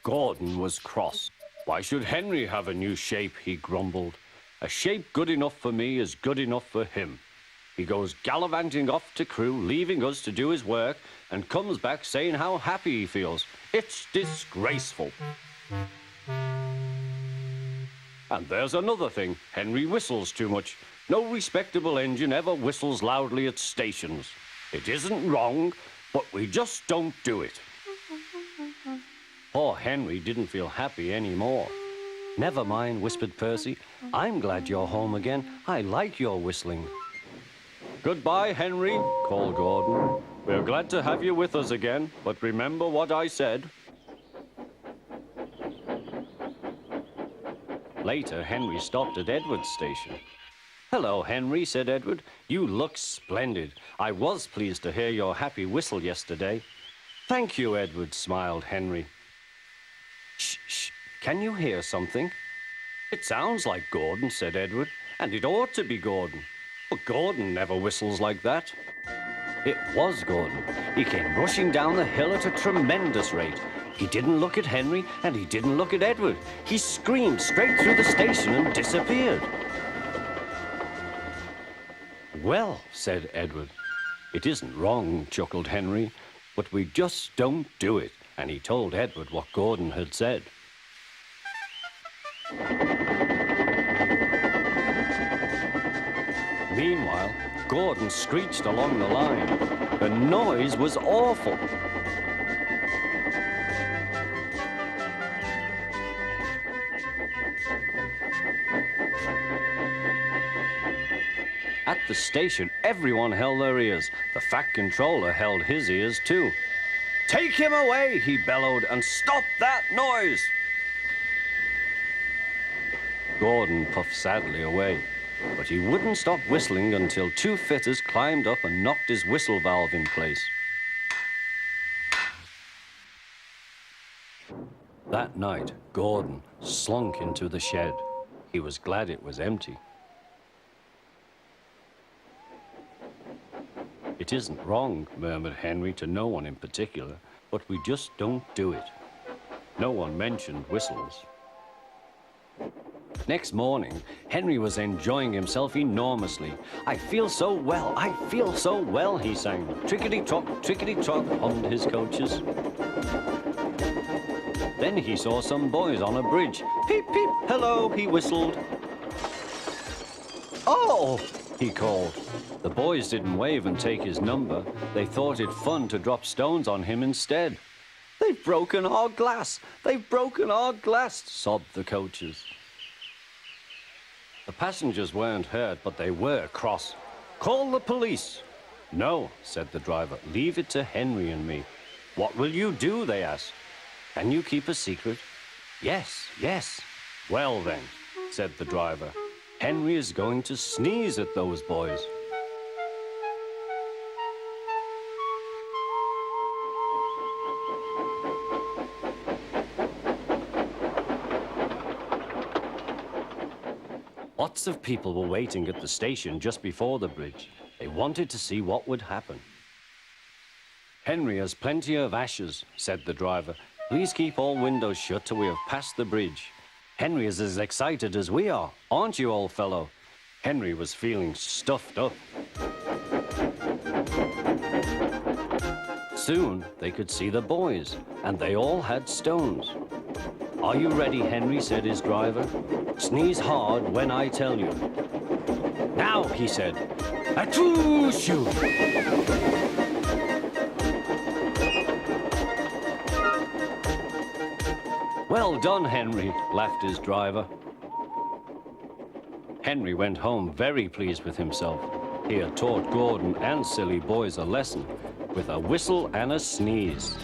Gordon was cross. Why should Henry have a new shape, he grumbled. A shape good enough for me is good enough for him. He goes gallivanting off to Crewe, leaving us to do his work, and comes back saying how happy he feels. It's disgraceful. And there's another thing. Henry whistles too much. No respectable engine ever whistles loudly at stations. It isn't wrong, but we just don't do it. Poor Henry didn't feel happy anymore. Never mind, whispered Percy. I'm glad you're home again. I like your whistling. Goodbye, Henry, called Gordon. We're glad to have you with us again, but remember what I said. Later, Henry stopped at Edward's station. Hello, Henry, said Edward. You look splendid. I was pleased to hear your happy whistle yesterday. Thank you, Edward, smiled Henry. Shh, shh. Can you hear something? It sounds like Gordon, said Edward, and it ought to be Gordon. But Gordon never whistles like that. It was Gordon. He came rushing down the hill at a tremendous rate. He didn't look at Henry, and he didn't look at Edward. He screamed straight through the station and disappeared. Well, said Edward. It isn't wrong, chuckled Henry, but we just don't do it. And he told Edward what Gordon had said. Meanwhile, Gordon screeched along the line. The noise was awful. At the station, everyone held their ears. The Fat Controller held his ears too. Take him away, he bellowed, and stop that noise! Gordon puffed sadly away, but he wouldn't stop whistling until two fitters climbed up and knocked his whistle valve in place. That night, Gordon slunk into the shed. He was glad it was empty. It isn't wrong, murmured Henry to no one in particular, but we just don't do it. No one mentioned whistles. Next morning, Henry was enjoying himself enormously. I feel so well, he sang. Trickety-trot, hummed his coaches. Then he saw some boys on a bridge. Peep, peep, hello, he whistled. Oh, he called. The boys didn't wave and take his number. They thought it fun to drop stones on him instead. They've broken our glass, sobbed the coaches. The passengers weren't hurt, but they were cross. Call the police. No, said the driver, leave it to Henry and me. What will you do, they asked. Can you keep a secret? Yes, yes. Well then, said the driver, Henry is going to sneeze at those boys. Lots of people were waiting at the station just before the bridge. They wanted to see what would happen. Henry has plenty of ashes, said the driver. Please keep all windows shut till we have passed the bridge. Henry is as excited as we are, aren't you, old fellow? Henry was feeling stuffed up. Soon they could see the boys, and they all had stones. Are you ready, Henry, said his driver. Sneeze hard when I tell you. Now, he said. Achoo-shoo! Well done, Henry, laughed his driver. Henry went home very pleased with himself. He had taught Gordon and silly boys a lesson with a whistle and a sneeze.